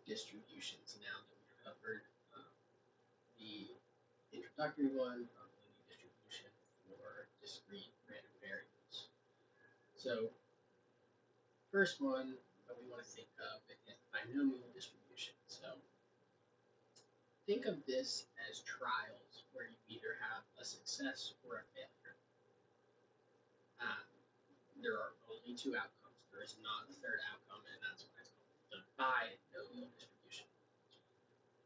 distributions now that we've covered the introductory one, probability distribution for discrete random variables. So first one that we want to think of is binomial distribution. So think of this as trials where you either have a success or a failure. Um, there are only two outcomes. There is not a third outcome, and that's why it's called the binomial distribution.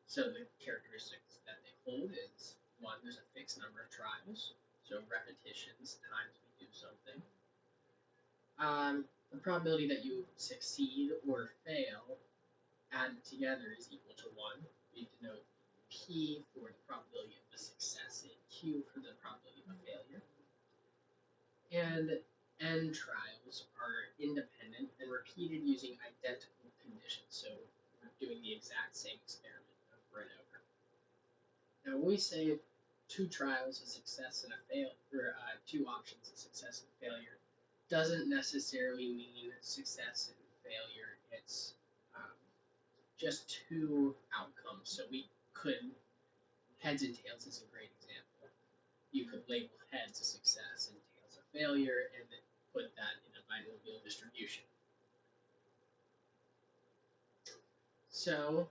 So the characteristics that they hold is one, there's a fixed number of trials, so repetitions times we do something. The probability that you succeed or fail added together is equal to 1. We denote P for the probability of a success and Q for the probability of a failure. And N trials are independent and repeated using identical conditions. So we're doing the exact same experiment over and over. Now, when we say two trials, a success and a failure, or two options, a success and failure, doesn't necessarily mean success and failure. It's just two outcomes. So we could, heads and tails is a great example. You could label heads a success and tails a failure, and then put that in a binomial distribution. So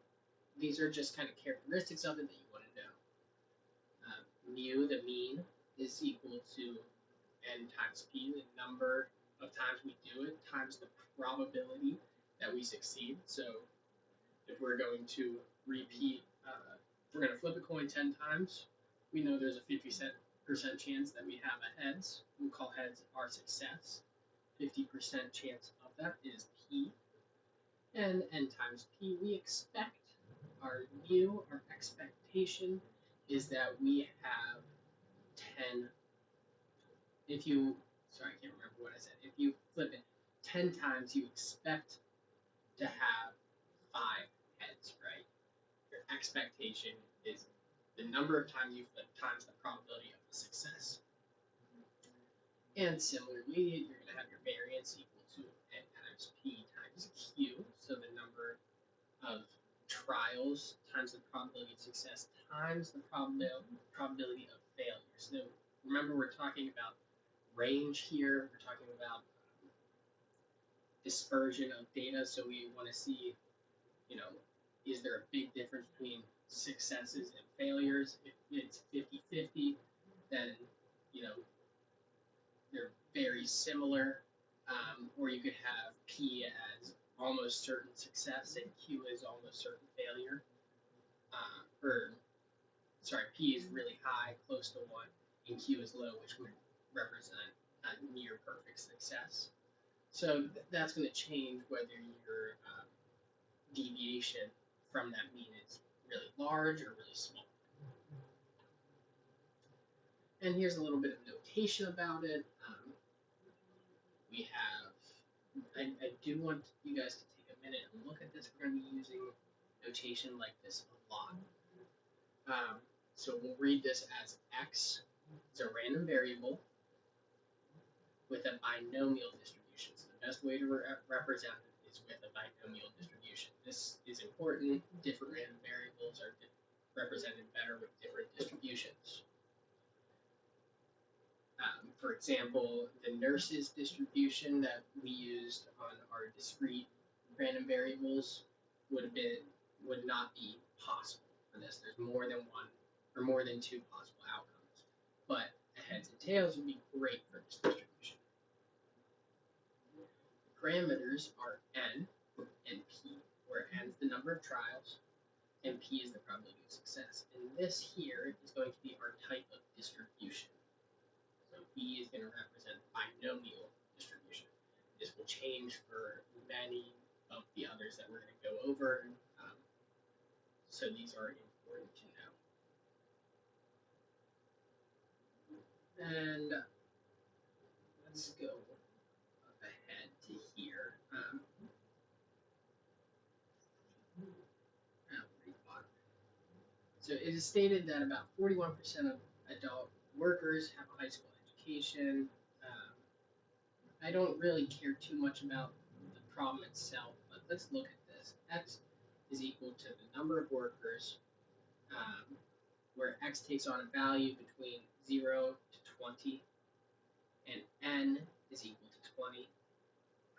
these are just kind of characteristics of it that you want to know. Mu, the mean, is equal to n times p, the number of times we do it, times the probability that we succeed. So if we're going to repeat, if we're going to flip a coin 10 times, we know there's a 50% chance that we have a heads. We'll call heads our success. 50% chance of that is p. And n times p, we expect our mu, our expectation, is that we have 10. If you, sorry, I can't remember what I said. If you flip it 10 times, you expect to have 5 heads, right? Your expectation is the number of times you flip times the probability of a success. And similarly, you're going to have your variance equal to n times p times q, so the number of trials times the probability of success times the probability of failure. So remember, we're talking about range here. We're talking about dispersion of data, so we want to see, is there a big difference between successes and failures? If it's 50-50, then, they're very similar. Or you could have P as almost certain success and Q as almost certain failure. P is really high, close to 1, and Q is low, which would represent a near perfect success. So that's going to change whether your deviation from that mean is really large or really small. And here's a little bit of notation about it. We have, I do want you guys to take a minute and look at this. We're going to be using notation like this a lot. So we'll read this as x. It's a random variable with a binomial distribution. So the best way to represent it is with a binomial distribution. This is important. Different random variables are represented better with different distributions. For example, the nurse's distribution that we used on our discrete random variables would not be possible for this. There's more than one or more than two possible outcomes. But a heads and tails would be great for this distribution. The parameters are n and p, where n is the number of trials and p is the probability of success. And this here is going to be our type of distribution. So B is going to represent binomial distribution. This will change for many of the others that we're going to go over. So these are important to know. And let's go ahead to here. So it is stated that about 41% of adult workers have a high school education. I don't really care too much about the problem itself, but let's look at this. X is equal to the number of workers, where x takes on a value between 0 to 20, and n is equal to 20.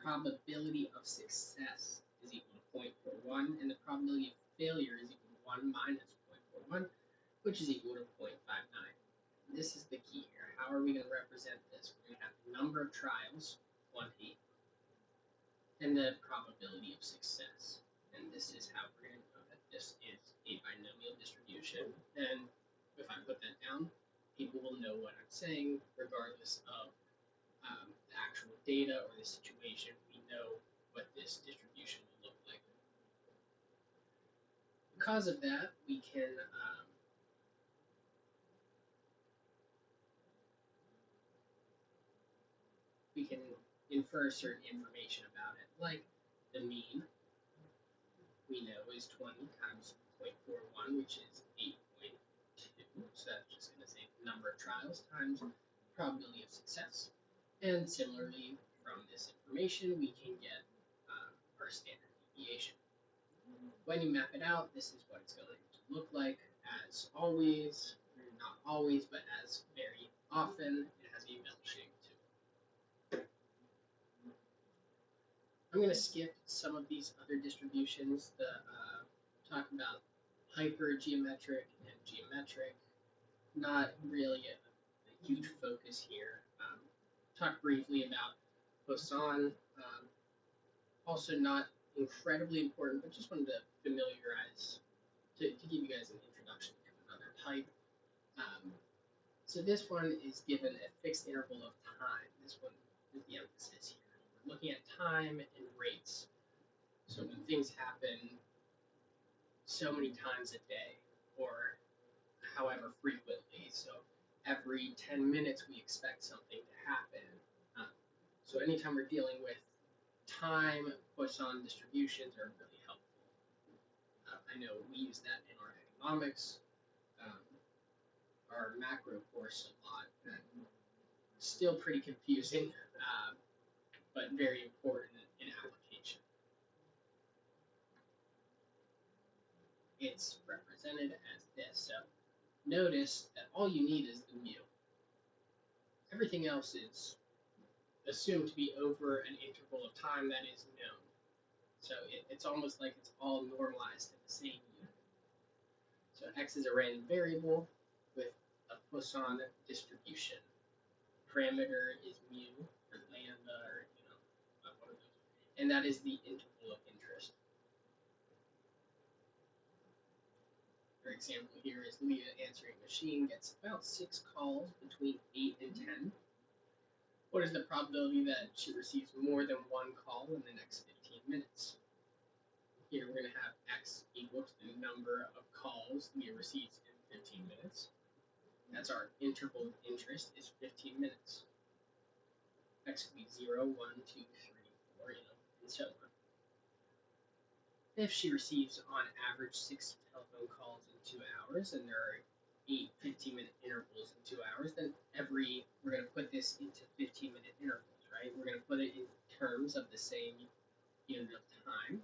Probability of success is equal to 0.41, and the probability of failure is equal to 1 minus 0.41, which is equal to 0.59. This is the key here. How are we going to represent this? We're going to have the number of trials, 20, and the probability of success. And this is how we're going to know that this is a binomial distribution. And if I put that down, people will know what I'm saying, regardless of the actual data or the situation. We know what this distribution will look like. Because of that, we can infer certain information about it, like the mean we know is 20 times 0.41, which is 8.2. So that's just going to say the number of trials times probability of success. And similarly, from this information, we can get our standard deviation. When you map it out, this is what it's going to look like. As always, not always, but as very often, it has a bell shape to it. I'm going to skip some of these other distributions, talk about hypergeometric and geometric. Not really a huge focus here. Talk briefly about Poisson. Also not incredibly important, but just wanted to familiarize, to give you guys an introduction to another type. So this one is given a fixed interval of time. This one is the emphasis here. We're looking at time and rates. So when things happen so many times a day, or however frequently, so every 10 minutes we expect something to happen. So anytime we're dealing with time, Poisson distributions are really helpful. I know we use that in our economics, our macro course a lot. Still pretty confusing, but very important in application. It's represented as this. So notice that all you need is the mu. Everything else is assumed to be over an interval of time that is known. So it's almost like it's all normalized to the same unit. So x is a random variable with a Poisson distribution. Parameter is mu or lambda or one of those, and that is the interval of interest. For example, here is Leah answering machine gets about 6 calls between 8 and 10. What is the probability that she receives more than one call in the next 15 minutes? Here we're going to have x equal to the number of calls Leah receives in 15 minutes. That's our interval of interest is 15 minutes. X could be 0, 1, 2, 3, 4, and so on. If she receives on average 6 telephone calls in 2 hours, and there are 8 15-minute intervals in 2 hours, then we're going to put this into 15-minute intervals, right? We're going to put it in terms of the same unit of time,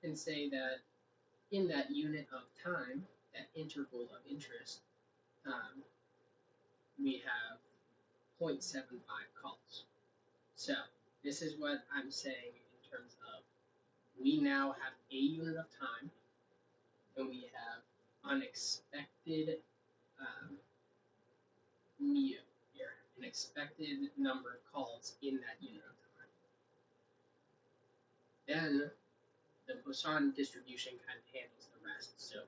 and say that in that unit of time, that interval of interest, we have 0.75 calls. So this is what I'm saying in terms of we now have a unit of time, and we have unexpected mu here, an expected number of calls in that unit of time. Then the Poisson distribution kind of handles the rest. So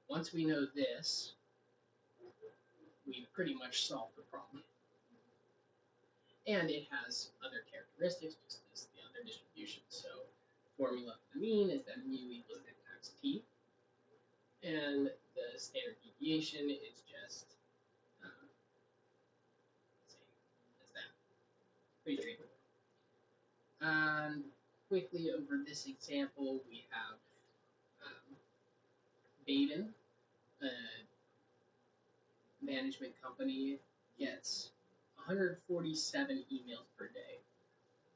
once we know this, we pretty much solved the problem. And it has other characteristics, just as the other distributions. So formula for the mean is that mu equals n times t. And the standard deviation is just same as that. Pretty straightforward. Quickly over this example, we have Baden, a management company, gets 147 emails per day.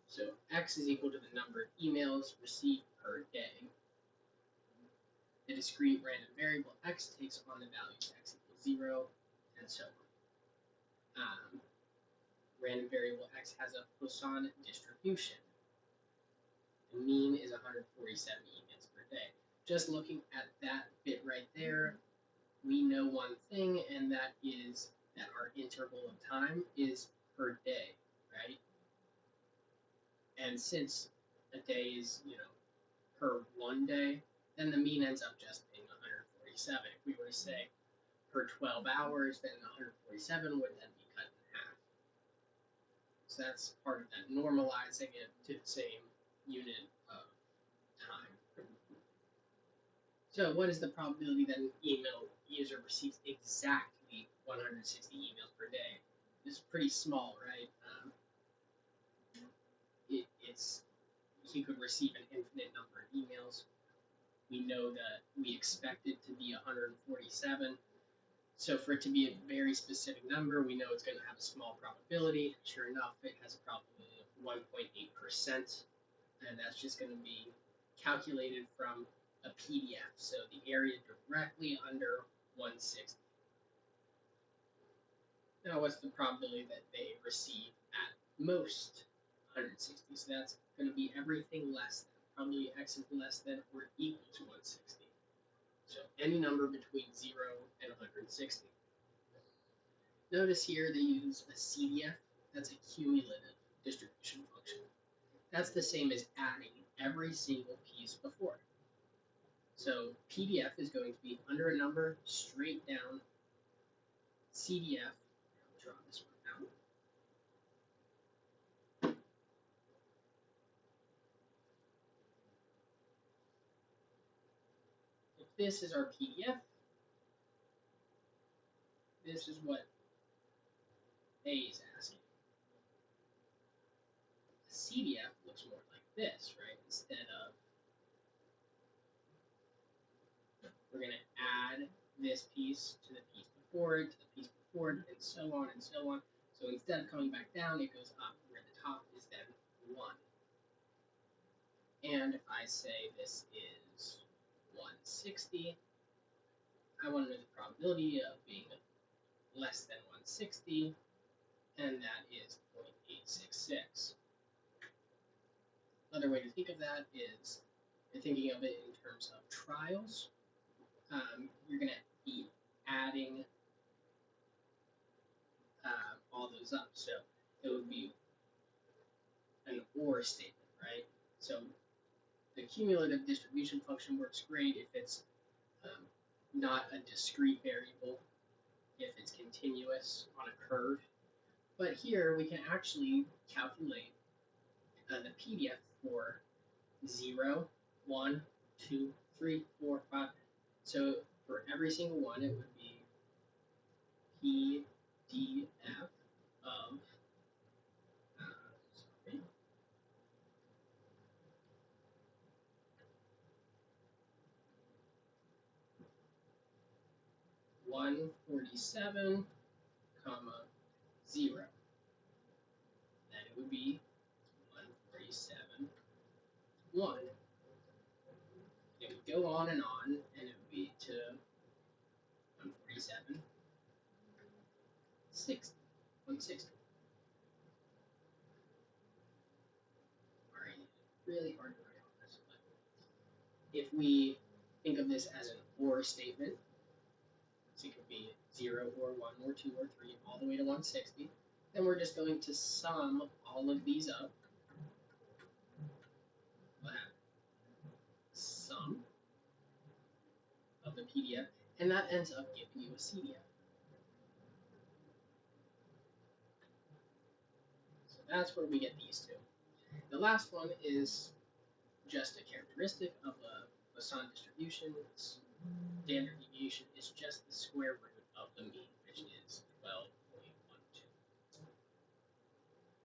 So x is equal to the number of emails received per day. The discrete random variable x takes on the values x equals 0, and so on. Random variable x has a Poisson distribution. The mean is 147 emails per day. Just looking at that bit right there, we know one thing, and that is that our interval of time is per day, right? And since a day is, per 1 day, then the mean ends up just being 147. If we were to say per 12 hours, then 147 would then be cut in half. So that's part of that, normalizing it to the same unit of time. So what is the probability that an email user receives exactly 160 emails per day? It's pretty small, right? He could receive an infinite number of emails. We know that we expect it to be 147. So for it to be a very specific number, we know it's going to have a small probability. Sure enough, it has a probability of 1.8%, and that's just going to be calculated from a PDF, so the area directly under 160. Now, what's the probability that they receive at most 160? So that's going to be everything less than. Probably x is less than or equal to 160. So any number between 0 and 160. Notice here they use a CDF. That's a cumulative distribution function. That's the same as adding every single piece before it. So PDF is going to be under a number, straight down. CDF, I'll draw this one out. If this is our PDF, this is what A is asking. A CDF looks more like this, right? Instead of, we're going to add this piece to the piece before it, to the piece before it, and so on and so on. So instead of coming back down, it goes up, where the top is then 1. And if I say this is 160, I want to know the probability of being less than 160, and that is 0.866. Another way to think of that is, you're thinking of it in terms of trials. You're going to be adding all those up. So it would be an OR statement, right? So the cumulative distribution function works great if it's not a discrete variable, if it's continuous on a curve. But here we can actually calculate the PDF for 0, 1, 2, 3, 4, 5. So for every single one, it would be PDF of 147, 0. Then it would be 147, 1. It would go on, and it would be to 147, 60, 160. Alright, really hard to write on this, but if we think of this as an OR statement, so it could be 0 or 1 or 2 or 3 all the way to 160, then we're just going to sum all of these up. We'll have sum of the PDF, and that ends up giving you a CDF. So that's where we get these two. The last one is just a characteristic of a Poisson distribution. Standard deviation is just the square root of the mean, which is 12